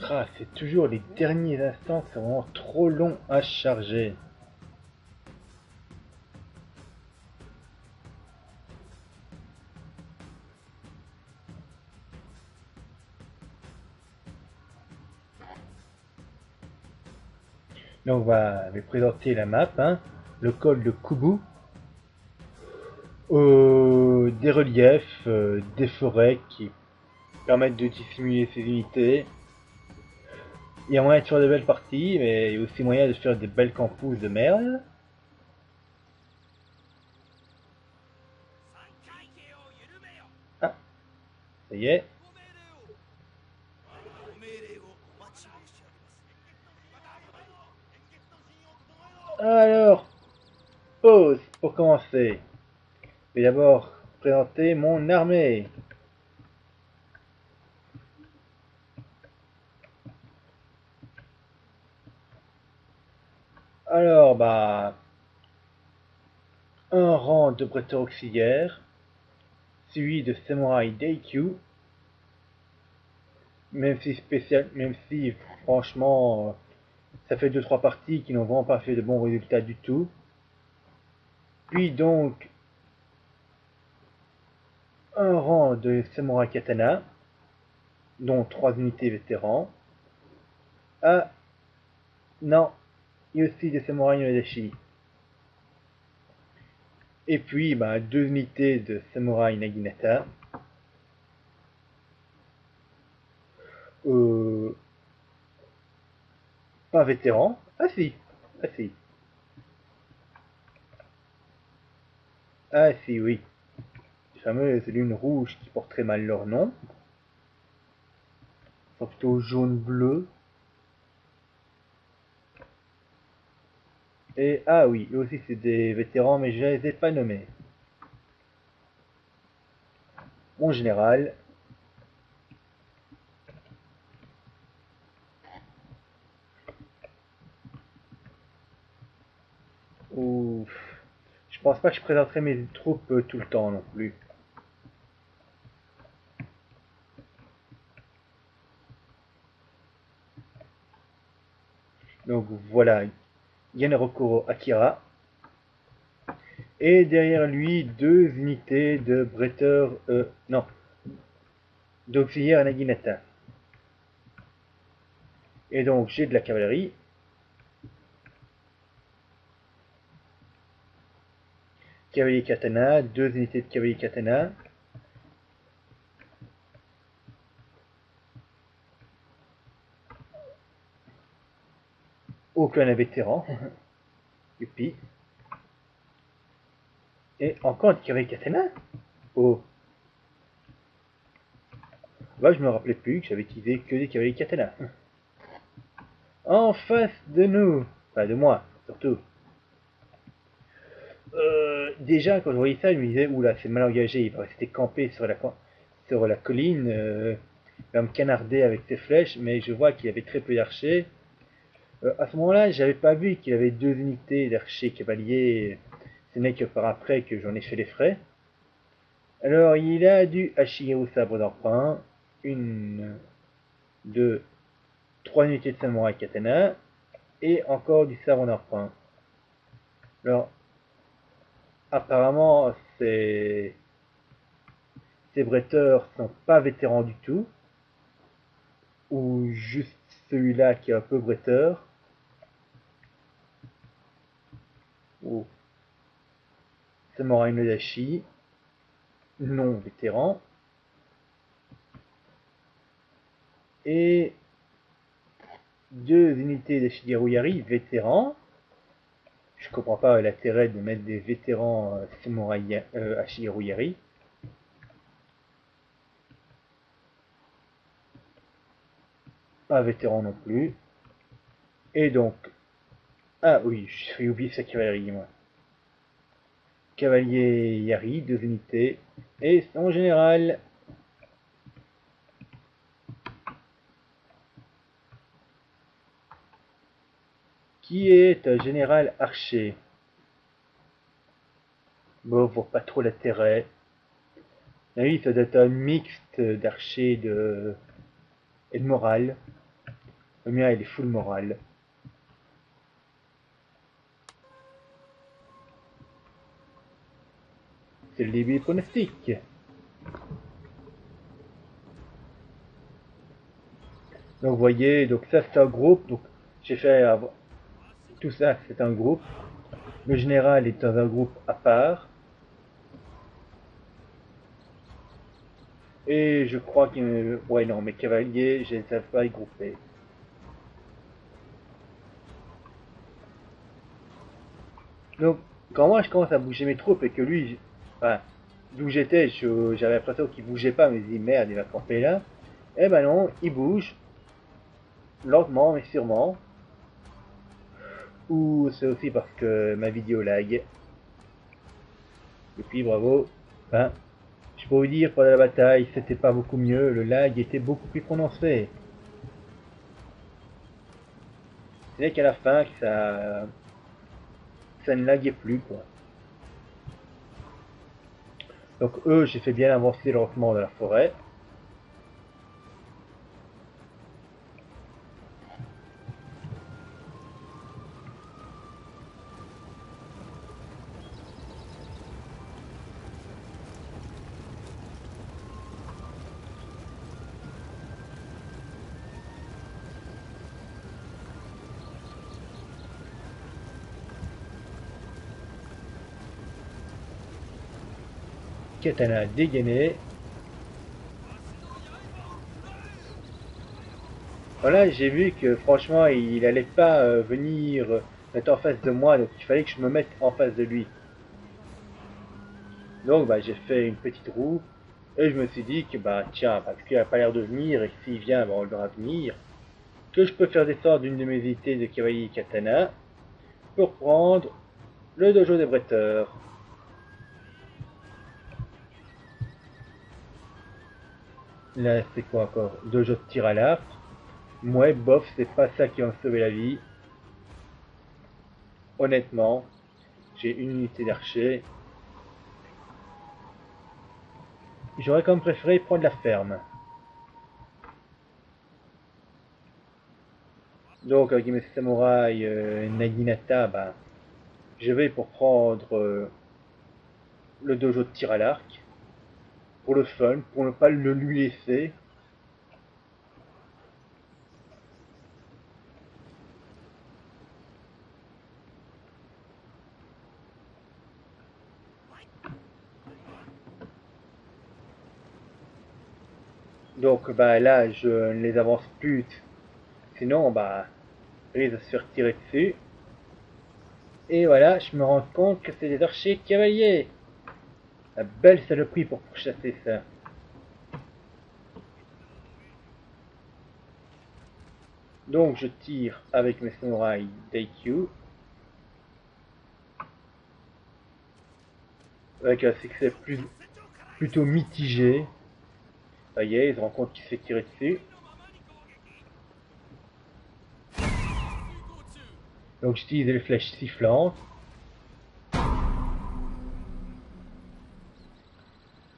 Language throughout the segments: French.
Ah, c'est toujours les derniers instants, c'est vraiment trop long à charger. Donc, on va lui présenter la map, hein. Le col de Kubu, des reliefs, des forêts qui permettent de dissimuler ses unités. Il y a moyen de faire de belles parties, mais il y a aussi moyen de faire des belles campousses de merde. Ah, ça y est. Alors, pause pour commencer. Je vais d'abord présenter mon armée. Alors, bah, un rang de breteurs auxiliaires, suivi de samouraï Deikyu, même si franchement, ça fait deux trois parties qui n'ont vraiment pas fait de bons résultats du tout. Puis donc, un rang de samouraï katana, dont 3 unités vétérans. Ah, non, il y a aussi des samouraïs Nodashi. Et puis, bah, 2 unités de samouraï Naginata. Euh, pas vétéran. Ah si, ah si, ah si, oui. Les fameuses lunes rouges qui portent très mal leur nom. Ils sont plutôt jaune-bleu. Et ah oui, eux aussi c'est des vétérans, mais je les ai pas nommés. Mon général, Ou je pense pas que je présenterai mes troupes tout le temps non plus. Donc voilà, Yanrokuro Akira. Et derrière lui, deux unités de bretteurs, non, d'auxiliaires Naginata. Et donc j'ai de la cavalerie. Cavalier katana, deux unités de cavalier katana. Aucun vétéran. Youpi. Et encore des cavaliers katana. Oh. Bah, je me rappelais plus que j'avais utilisé que des cavaliers katana. En face de nous. Enfin, de moi, surtout. Déjà, quand je voyais ça, je me disais, oula, c'est mal engagé. Il va rester campé sur la colline. Il va me canarder avec ses flèches. Mais je vois qu'il avait très peu d'archers. À ce moment-là, j'avais pas vu qu'il avait deux unités d'archers cavaliers. Ce n'est que par après que j'en ai fait les frais. Alors, il a du Hashigeru sabre d'emprunt. Une, deux, trois unités de samouraï katana. Et encore du sabre d'emprunt. Alors, apparemment, ces bretteurs sont pas vétérans du tout. Ou juste celui-là qui est un peu bretteur. Ou samouraï Nodashi. Non vétéran. Et deux unités de Shigeru Yari, vétérans. Je comprends pas l'intérêt de mettre des vétérans samouraï à Shigeru Yari. Pas vétéran non plus. Et donc, ah oui, j'ai oublié sa cavalerie, moi. Cavalier Yari, deux unités. Et son général, qui est un général archer. Bon, on voit pas trop l'intérêt. Oui, ça doit être un mixte d'archer et de morale. Le mien, il est full morale. C'est le début des pronostics. Donc vous voyez, donc ça c'est un groupe. Donc j'ai fait tout ça, c'est un groupe. Le général est dans un groupe à part. Et je crois que... Ouais, non, mes cavaliers, je ne les ai pas groupés. Donc, quand moi je commence à bouger mes troupes et que lui, enfin, d'où j'étais, j'avais l'impression qu'il bougeait pas, mais je dis merde, il va camper là. Eh ben non, il bouge, lentement mais sûrement. Ou c'est aussi parce que ma vidéo lag. Et puis bravo. Enfin, je peux vous dire, pendant la bataille, c'était pas beaucoup mieux, le lag était beaucoup plus prononcé. Ce n'est qu'à la fin que ça ne laguait plus, quoi. Donc eux, j'ai fait bien avancer lentement dans la forêt. Katana dégainé. Voilà, j'ai vu que franchement, il allait pas venir être en face de moi, donc il fallait que je me mette en face de lui. Donc bah, j'ai fait une petite roue, et je me suis dit que bah tiens, parce qu'il a pas l'air de venir, et s'il vient, bah, on le verra venir, que je peux faire descendre une de mes unités de cavalier katana pour prendre le dojo des bretteurs. Là, c'est quoi encore? Dojo de tir à l'arc. Bof, c'est pas ça qui va me sauver la vie. Honnêtement. j'ai une unité d'archer. J'aurais quand même préféré prendre la ferme. Donc avec mes samouraïs Naginata, bah, je vais pour prendre le dojo de tir à l'arc. Pour le fun, pour ne pas le lui laisser. Donc bah là je ne les avance plus. Sinon bah ils risquent de se faire tirer dessus. Et voilà, je me rends compte que c'est des archers cavaliers. La belle saloperie pour pourchasser ça. Donc je tire avec mes samouraïs d'IQ. Avec un succès plutôt mitigé. Ça y est, ils se rendent compte qu'il se fait tirer dessus. Donc j'utilise les flèches sifflantes.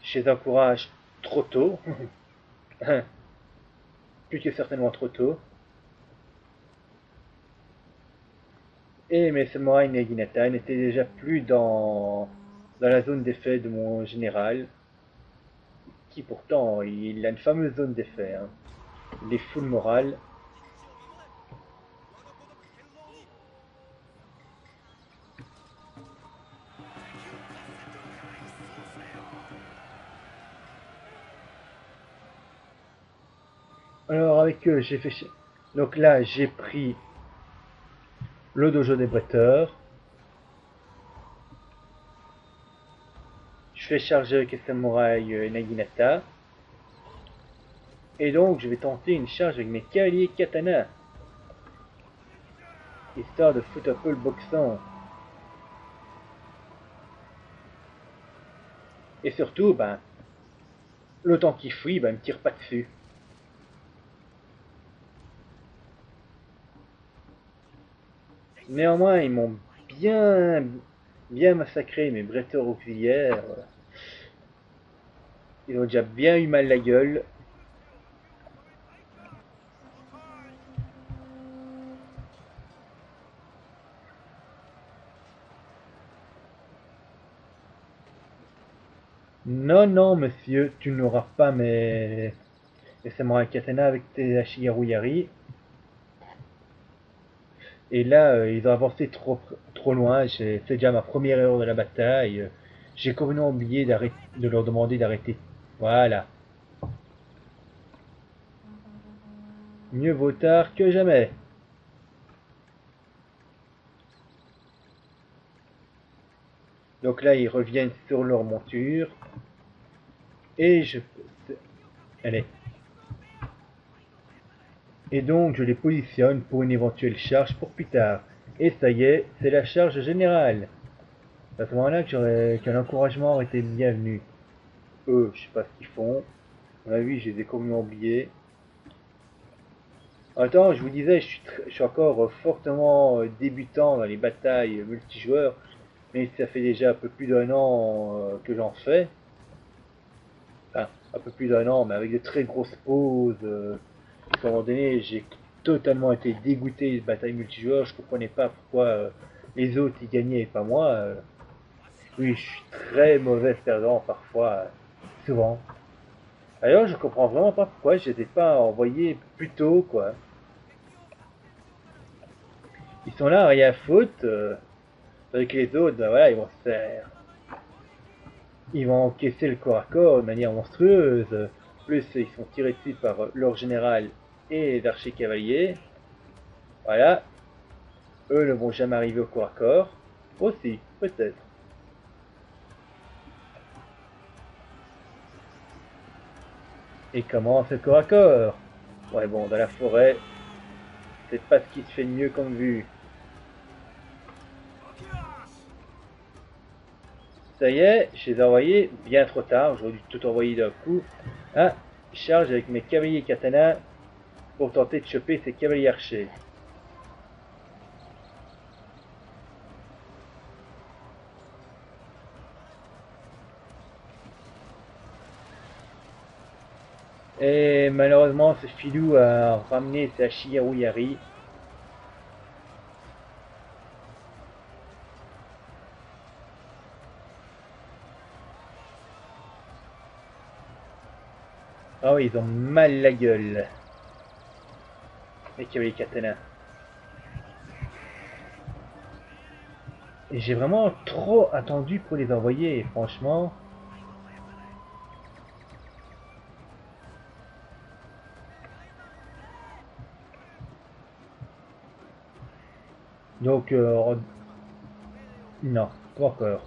Je les encourage trop tôt. Plus que certainement trop tôt. Et mes samouraïs Naginata n'étaient déjà plus dans la zone d'effet de mon général. Qui pourtant, il a une fameuse zone d'effet. Hein. Il est full moral. Alors avec eux, j'ai fait... Donc là, j'ai pris le dojo des bretteurs. Je fais charger avec les samouraïs Naginata. Et donc, je vais tenter une charge avec mes cavaliers katana. Histoire de foutre un peu le boxon. Et surtout, ben, le temps qu'il fuit, ben, il me tire pas dessus. Néanmoins, ils m'ont bien massacré, mes bretteurs auxiliaires. Ils ont déjà bien eu mal la gueule. Non, non, monsieur, tu n'auras pas mes samouraïs katana avec tes Ashigaru Yari. Et là, ils ont avancé trop loin. C'est déjà ma première erreur de la bataille. J'ai complètement oublié de leur demander d'arrêter. Voilà. Mieux vaut tard que jamais. Donc là, ils reviennent sur leur monture. Et je... Allez. Et donc, je les positionne pour une éventuelle charge pour plus tard. Et ça y est, c'est la charge générale. C'est à ce moment-là qu'un encouragement aurait été bienvenu. Eux, je sais pas ce qu'ils font. À mon avis, je les ai complètement oubliés. Attends, je vous disais, je suis encore fortement débutant dans les batailles multijoueurs, mais ça fait déjà un peu plus d'un an que j'en fais. Enfin, un peu plus d'un an, mais avec de très grosses pauses. À un moment donné, j'ai totalement été dégoûté des batailles multijoueurs. Je comprenais pas pourquoi les autres y gagnaient et pas moi. Oui, je suis très mauvais perdant parfois, souvent. D'ailleurs, je comprends vraiment pas pourquoi je n'étais pas envoyé plus tôt, quoi. Ils sont là, rien à foutre. Avec les autres, ben voilà, ils vont encaisser le corps à corps de manière monstrueuse. Plus, ils sont tirés dessus par leur général et les archers cavaliers. Voilà. Eux ne vont jamais arriver au corps à corps. Aussi, peut-être. Et comment ce corps à corps? Ouais, bon, dans la forêt, c'est pas ce qui se fait de mieux comme vue. Ça y est, je les ai envoyés bien trop tard. J'aurais dû tout envoyer d'un coup. Ah, charge avec mes cavaliers katana pour tenter de choper ces cavaliers archers. Et malheureusement, ce filou a ramené sa Shigeru Yari. Ah oui, ils ont mal la gueule. Les cavaliers katana. Et j'ai vraiment trop attendu pour les envoyer, franchement. Donc, non, pas encore.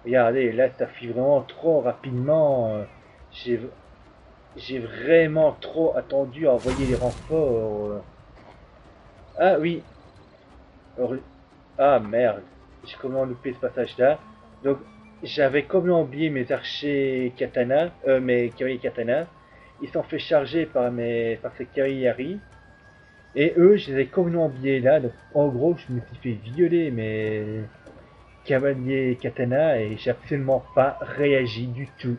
Regardez, là, ça fuit vraiment trop rapidement. J'ai j'ai vraiment trop attendu à envoyer les renforts. Ah oui. Ah merde. J'ai complètement loupé ce passage-là. Donc, j'avais complètement oublié mes archers katana, mes cavaliers katana. Ils sont fait charger par ces cavaliers. Et eux, je les ai complètement oubliés là. Donc, en gros, je me suis fait violer mes cavaliers katana et j'ai absolument pas réagi du tout.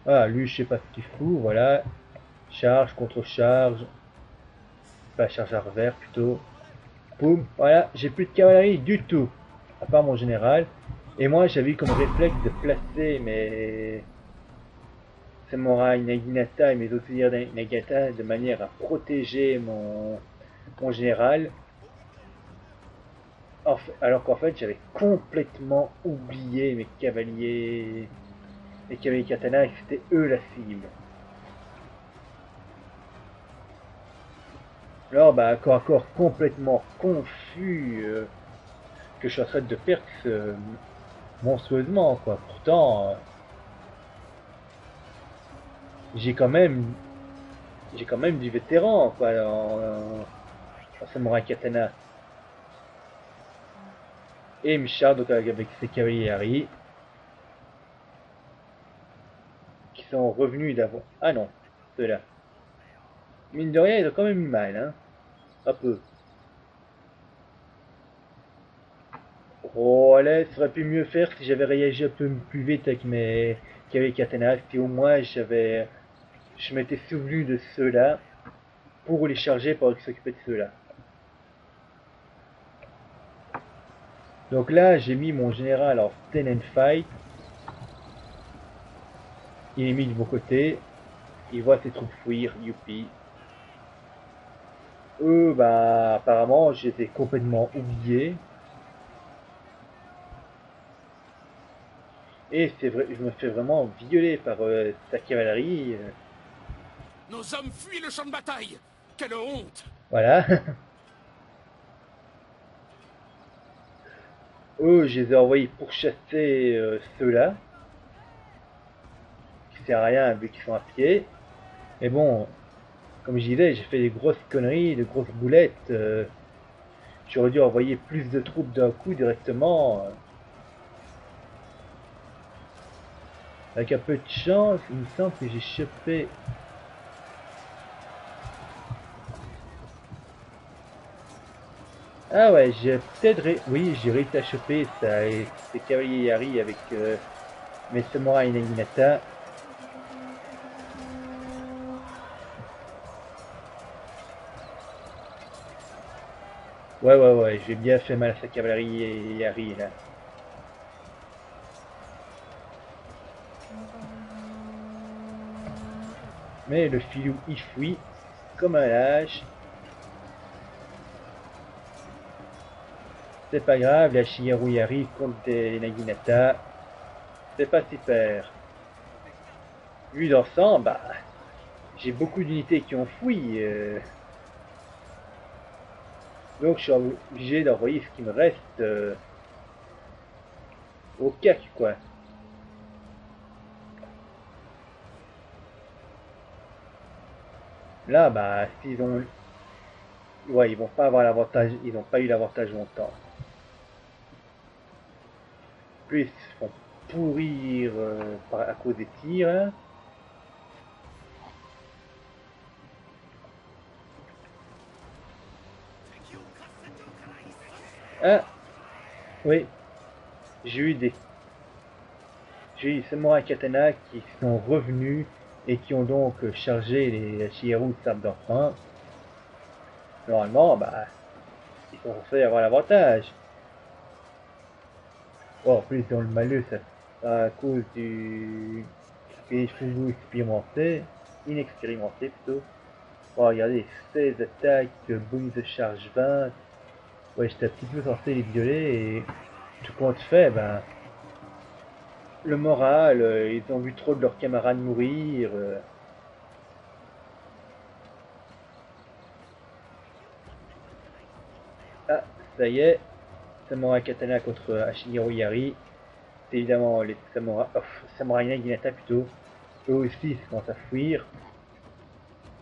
Ah, lui, je sais pas ce qu'il fout, voilà. Charge, contre-charge. Pas charge à revers plutôt. Boum, voilà, j'ai plus de cavalerie du tout. À part mon général. Et moi, j'avais eu comme réflexe de placer mes samouraïs Naginata et mes auxiliaires Nagata de manière à protéger mon général. Alors qu'en fait, j'avais complètement oublié mes cavaliers. Les cavaliers katana et que c'était eux la cible. Alors, bah, corps à corps complètement confus, que je suis en train de perdre monstrueusement, quoi. Pourtant, j'ai quand même, j'ai quand même du vétéran, quoi, en samouraï katana. Et Michard, donc avec ses cavaliers qui sont revenus d'avoir. Ah non, ceux-là. Mine de rien, ils ont quand même eu mal, hein. Un peu. Oh, allez, ça aurait pu mieux faire si j'avais réagi un peu plus vite avec mes cavaliers katana, si au moins je m'étais souvenu de ceux-là pour les charger pour s'occuper de ceux-là. Donc là, j'ai mis mon général en stand and fight. Il est mis de mon côté. Il voit ses troupes fuir, youpi. Eux, bah, apparemment, je les ai complètement oubliés. Et c'est vrai, je me fais vraiment violer par sa cavalerie. Nos hommes fuient le champ de bataille. Quelle honte! Voilà. Eux, je les ai envoyés pour chasser ceux-là. Qui sert à rien vu qu'ils sont à pied. Mais bon, comme je disais, j'ai fait des grosses conneries, des grosses boulettes. J'aurais dû envoyer plus de troupes d'un coup directement. Avec un peu de chance, il me semble que j'ai chopé. Ah ouais, j'ai peut-être. Oui, j'ai réussi à choper ça, et ces cavaliers Yari avec mes samouraïs Naginata. Ouais, ouais, ouais, j'ai bien fait mal à sa cavalerie Yari là. Mais le filou il fuit comme un lâche. C'est pas grave, la Shigeru Yari contre des Naginata. C'est pas super. Vu d'ensemble, bah, j'ai beaucoup d'unités qui ont fui. Donc je suis obligé d'envoyer ce qui me reste au cac, quoi. Là, bah, s'ils ont. Ouais, ils vont pas avoir l'avantage. Ils n'ont pas eu l'avantage longtemps. Plus ils se font pourrir à cause des tirs. Hein. Ah, oui, j'ai eu des. j'ai eu samouraï katana qui sont revenus et qui ont donc chargé les Shigeru de sabre d'emprunt. Normalement, bah, ils sont censés avoir l'avantage. Bon, en plus, dans le malus, à cause du Fugu expérimenté, inexpérimenté plutôt. Bon, regardez, 16 attaques, bonus de charge 20. Ouais, j'étais un petit peu censé les violer et tout compte fait, ben, le moral, ils ont vu trop de leurs camarades mourir. Ah, ça y est, Samurai Katana contre Ashigeru Yari. C'est évidemment les samouraïs Naginata plutôt. Eux aussi, ils commencent à fuir.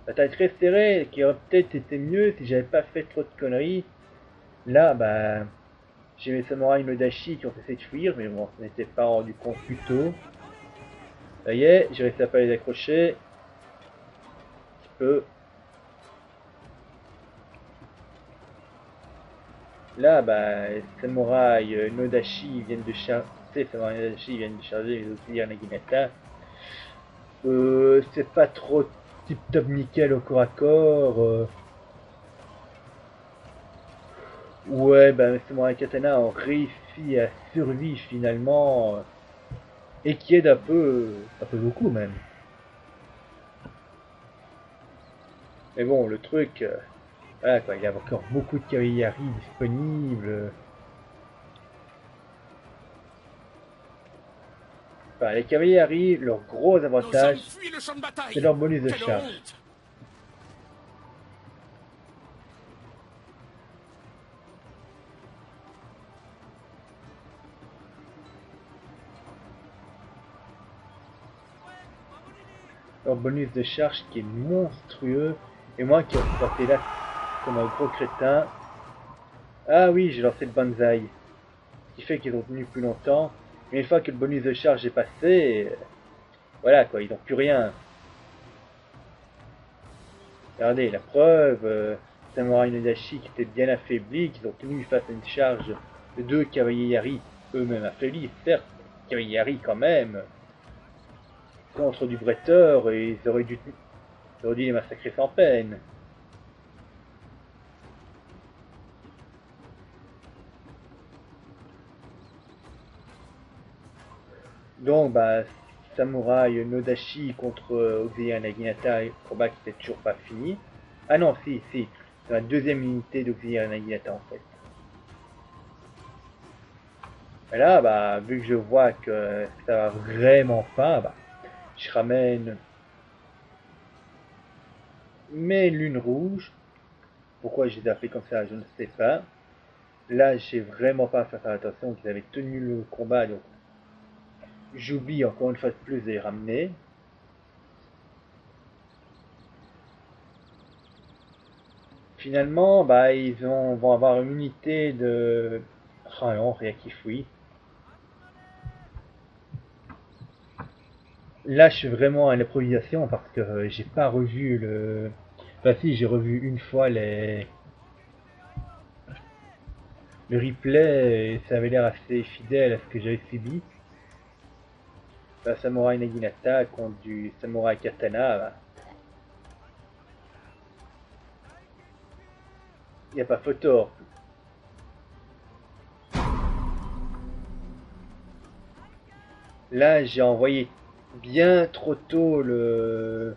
Bataille très serrée, qui aurait peut-être été mieux si j'avais pas fait trop de conneries. Là, bah, j'ai mes samouraïs Nodashi qui ont essayé de fuir, mais bon, ça n'était pas rendu compte plus tôt. Ça y est, j'ai réussi à pas les accrocher. Un petit peu. Là, bah, les samouraïs Nodashi viennent de charger. Ces samouraïs Nodashi viennent de charger les auxiliaires Naginata. C'est pas trop tip top nickel au corps à corps. Ouais, bah, mes samouraïs katana ont réussi à survivre finalement. Et qui aide un peu beaucoup même. Mais bon, le truc, voilà quoi, il y a encore beaucoup de cavaliers disponibles. Enfin, les cavaliers leur gros Nos hommes avantage, fuient le champ de c'est bataille. leur bonus de Quelle charge. honte! Leur bonus de charge qui est monstrueux. Et moi qui ai sorti là comme un gros crétin. Ah oui, j'ai lancé le banzai. Ce qui fait qu'ils ont tenu plus longtemps. Mais une fois que le bonus de charge est passé, voilà quoi, ils n'ont plus rien. Regardez, la preuve, Samurai Nodashi qui était bien affaibli, qu'ils ont tenu face à une charge de deux cavaliers Yari, eux-mêmes affaiblis, certes, cavaliers Yari quand même, contre du bretteur, et ils auraient dû les massacrer sans peine. Donc, bah, Samurai Nodashi contre Auxiliaire Naginata, combat qui n'était toujours pas fini. Ah non, si, c'est la deuxième unité d'Auxiliaire Naginata en fait. Et là, bah, vu que je vois que ça va vraiment pas, bah, je ramène mes lunes rouges. Pourquoi je les ai fait comme ça, je ne sais pas. Là, j'ai vraiment pas fait attention qu'ils avaient tenu le combat, donc j'oublie encore une fois de plus de les ramener. Finalement, bah, vont avoir une unité de... Ah non, rien qui fouille. Là, je suis vraiment à l'improvisation parce que j'ai pas revu le... Enfin si, j'ai revu une fois le replay et ça avait l'air assez fidèle à ce que j'avais subi. Bah, Samurai Naginata contre du Samurai Katana, bah, y a pas photo. Là, j'ai envoyé bien trop tôt le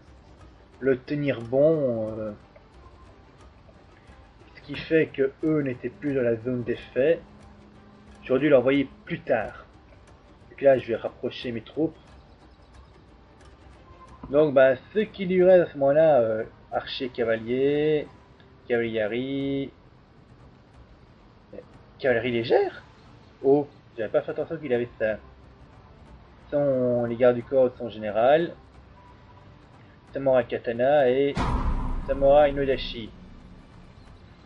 tenir bon, ce qui fait que eux n'étaient plus dans la zone d'effet. J'aurais dû l'envoyer plus tard. Donc là, je vais rapprocher mes troupes. Donc, bah, ce qui lui reste à ce moment-là, archer cavalier, cavalieri, cavalerie légère. Oh, j'avais pas fait attention qu'il avait ça. Les gardes du corps de son général, Samurai Katana et Samurai Nodashi.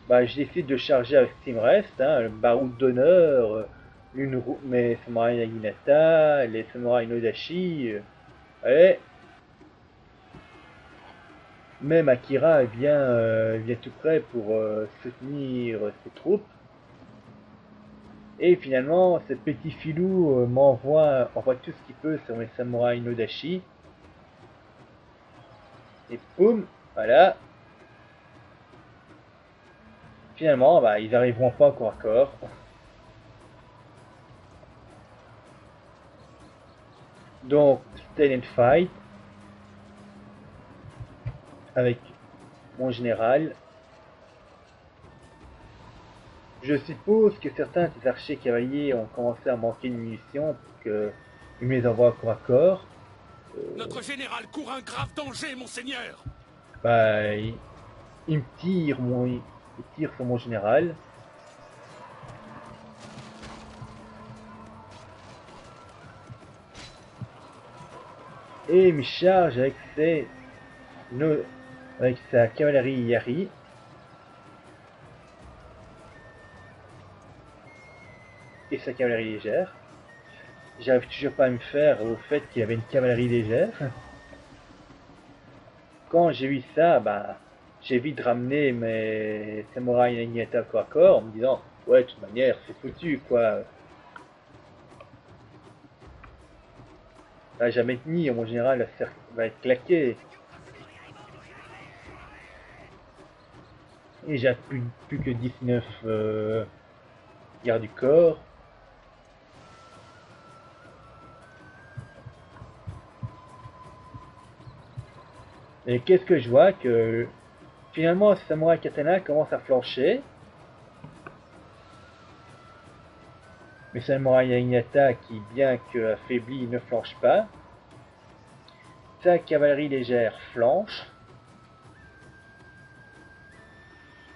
Bah, je décide de charger avec ce qui me reste, hein, le baroud d'honneur, mes Samurai Naginata, les Samurai Nodashi. Allez, même Akira vient tout près pour soutenir ses troupes. Et finalement, ce petit filou envoie tout ce qu'il peut sur mes samouraïs Nodashi. Et boum, voilà. Finalement, bah, ils arriveront pas corps à corps. Donc, Stay and Fight avec mon général. Je suppose que certains des archers cavaliers ont commencé à manquer de munitions pour qu'ils me les envoient corps à corps. Notre général court un grave danger, monseigneur. Bah, il me tire il tire sur mon général. Et il me charge avec sa cavalerie Yari. Et sa cavalerie légère. J'arrive toujours pas à me faire au fait qu'il y avait une cavalerie légère. Quand j'ai vu ça, bah, j'ai vite ramené mes samouraïs Naginata corps à corps en me disant ouais, de toute manière, c'est foutu quoi. Va jamais tenir, mon général va être claqué. Et j'ai plus que 19 gardes du corps. Et qu'est-ce que je vois que finalement Samurai Katana commence à flancher. Mais Samurai Naginata qui, bien que affaibli, ne flanche pas. Sa cavalerie légère flanche.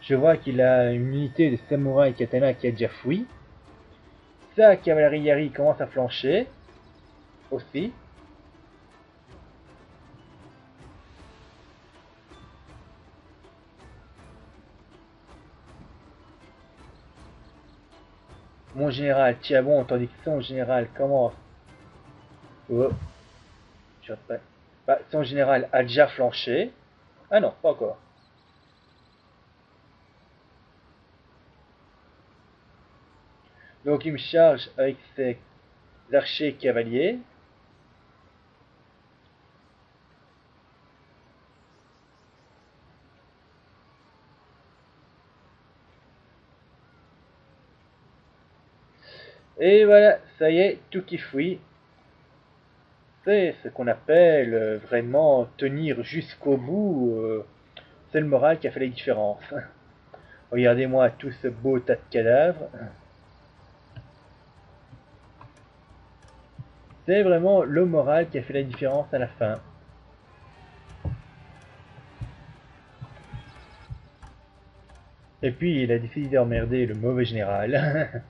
Je vois qu'il a une unité de Samurai Katana qui a déjà fui. Sa cavalerie Yari commence à flancher. Aussi. Mon général tient bon, tandis que son général commence. Oh. Bah, son général a déjà flanché. Ah non, pas encore. Donc il me charge avec ses archers cavaliers. Et voilà, ça y est, tout qui fuit. C'est ce qu'on appelle vraiment tenir jusqu'au bout. C'est le moral qui a fait la différence. Regardez-moi tout ce beau tas de cadavres. C'est vraiment le moral qui a fait la différence à la fin. Et puis il a décidé d'emmerder le mauvais général.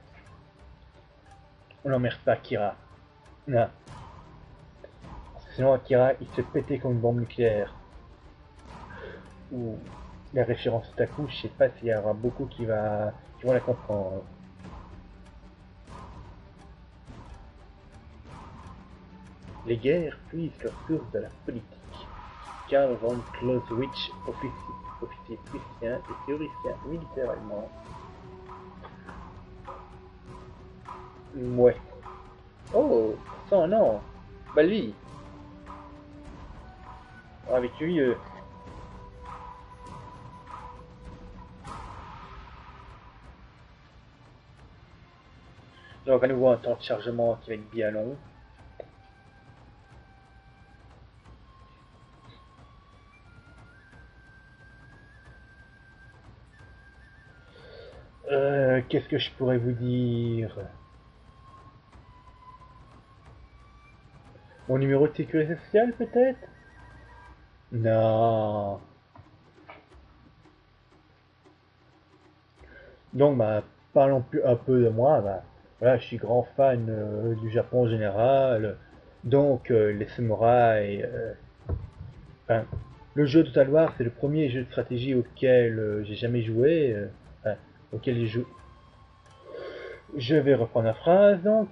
On n'emmerde pas Kira. Non. Parce que sinon Akira il se fait péter comme une bombe nucléaire. Ou la référence Taku, je sais pas s'il y aura beaucoup qui vont la comprendre. Les guerres puisent leur source de la politique. Karl von Clausewitz, officier prussien et théoricien militaire allemand. Ouais. Oh, ça non. Bah lui. Avec lui, donc à nouveau un temps de chargement qui va être bien long. Qu'est-ce que je pourrais vous dire? Mon numéro de sécurité sociale peut-être? Non. Donc bah parlons plus un peu de moi. Bah, voilà, je suis grand fan du Japon en général. Donc les samouraïs. Enfin, le jeu Total War c'est le premier jeu de stratégie auquel j'ai jamais joué. Enfin, auquel j'ai joué. Je vais reprendre la phrase donc.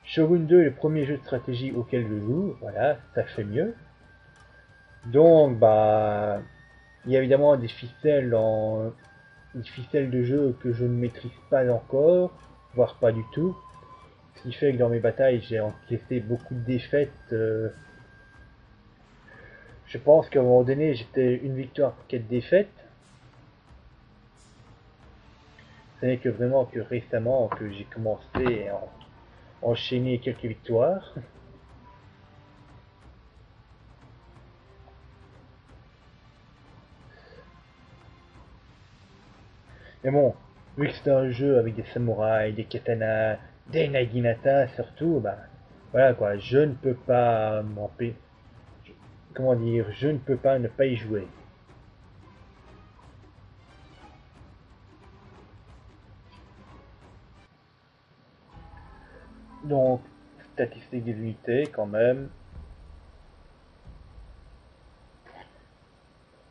Shogun 2 est le premier jeu de stratégie auquel je joue, voilà, ça fait mieux. Donc, bah, il y a évidemment des ficelles de jeu que je ne maîtrise pas encore. voire pas du tout. Ce qui fait que dans mes batailles, j'ai encaissé beaucoup de défaites. Je pense qu'à un moment donné, j'étais une victoire pour 4 défaites. Ce n'est que vraiment que récemment que j'ai commencé à enchaîner quelques victoires. Mais bon, vu que c'est un jeu avec des samouraïs, des katanas, des naginata surtout, bah voilà quoi, je ne peux pas m'empêcher. Comment dire, je ne peux pas ne pas y jouer. Donc, statistique des unités quand même.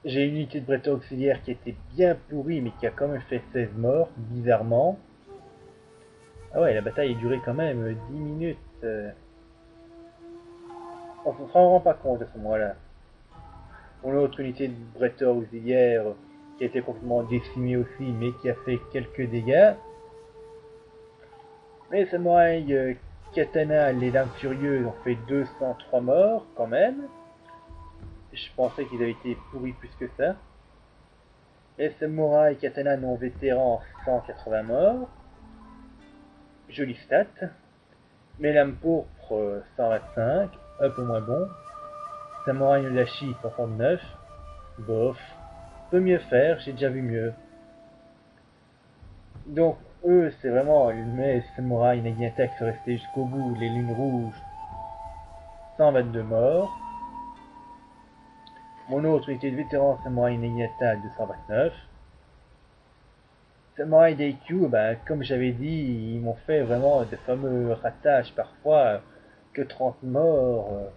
J'ai une unité de bretons auxiliaire qui était bien pourrie mais qui a quand même fait 16 morts, bizarrement. Ah ouais, la bataille a duré quand même 10 minutes. On ne s'en rend pas compte à ce moment-là. Mon autre unité de bretons auxiliaire qui a été complètement décimée aussi mais qui a fait quelques dégâts. Les samouraïs katana, les lames furieuses ont fait 203 morts quand même. Je pensais qu'ils avaient été pourris plus que ça. Les samouraïs katana non vétérans, 180 morts. Jolie stat. Mes lames pourpres, 125. Un peu moins bon. Samouraï Nodashi, 69. Bof. Peut mieux faire, j'ai déjà vu mieux. Donc, eux, c'est vraiment mes samouraïs Naginata qui sont restés jusqu'au bout. Les lunes rouges, 122 morts. Mon autre unité de vétéran samouraï Naginata, 229. Samouraï Daikyu, comme j'avais dit, ils m'ont fait vraiment de fameux ratages parfois, que 30 morts.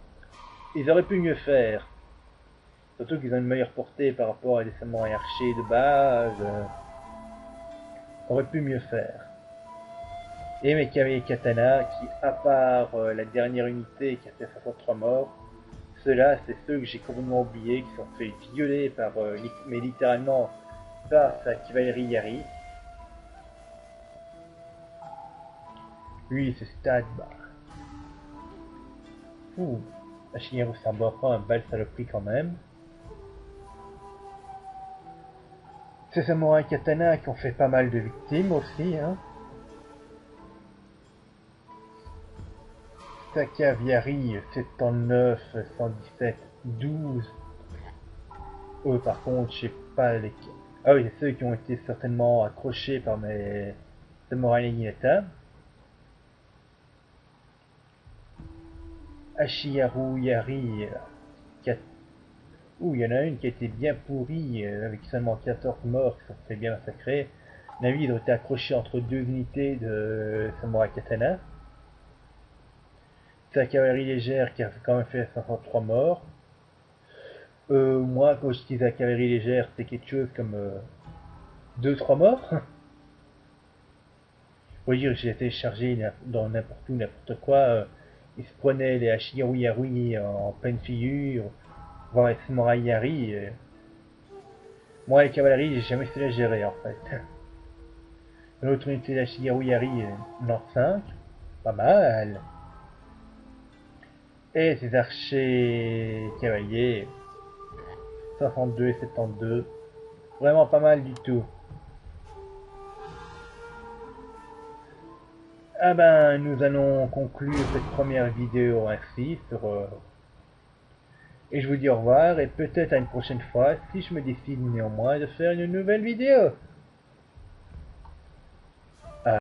Ils auraient pu mieux faire. Surtout qu'ils ont une meilleure portée par rapport à des samouraïs archers de base. Auraient pu mieux faire. Et mes cavaliers katana qui, à part la dernière unité qui a fait 63 morts, ceux-là, c'est ceux que j'ai complètement oubliés, qui sont fait violer par, mais littéralement, par sa cavalerie Yari. Lui, ce stade, ouh, la Shigeru s'en bat pas un bel saloperie quand même. Ces samouraïs katana qui ont fait pas mal de victimes aussi, hein. Sakaviari, 79, 117, 12. Eux, par contre, je sais pas les... Ah oui, c'est ceux qui ont été certainement accrochés par mes samouraïs Naginata. Ashiharu Yari, 4... Ouh, il y en a une qui a été bien pourrie, avec seulement 14 morts qui sont fait bien massacrer. Navi a été accroché entre deux unités de samouraï katana. Sa cavalerie légère qui a quand même fait 503 morts. Moi, quand je dis la cavalerie légère, c'est quelque chose comme 2-3 morts. Faut dire que j'ai été chargé dans n'importe où, n'importe quoi. Ils se prenaient les Hashiharu Yari en pleine figure, voire les samouraï Yari. Moi, les cavaleries, j'ai jamais su les gérer en fait. L'autre unité d'Ashiharu Yari, 95, pas mal. Et ces archers cavaliers, 62 et 72, vraiment pas mal du tout. Ah nous allons conclure cette première vidéo ainsi sur... Et je vous dis au revoir et peut-être à une prochaine fois si je me décide néanmoins de faire une nouvelle vidéo.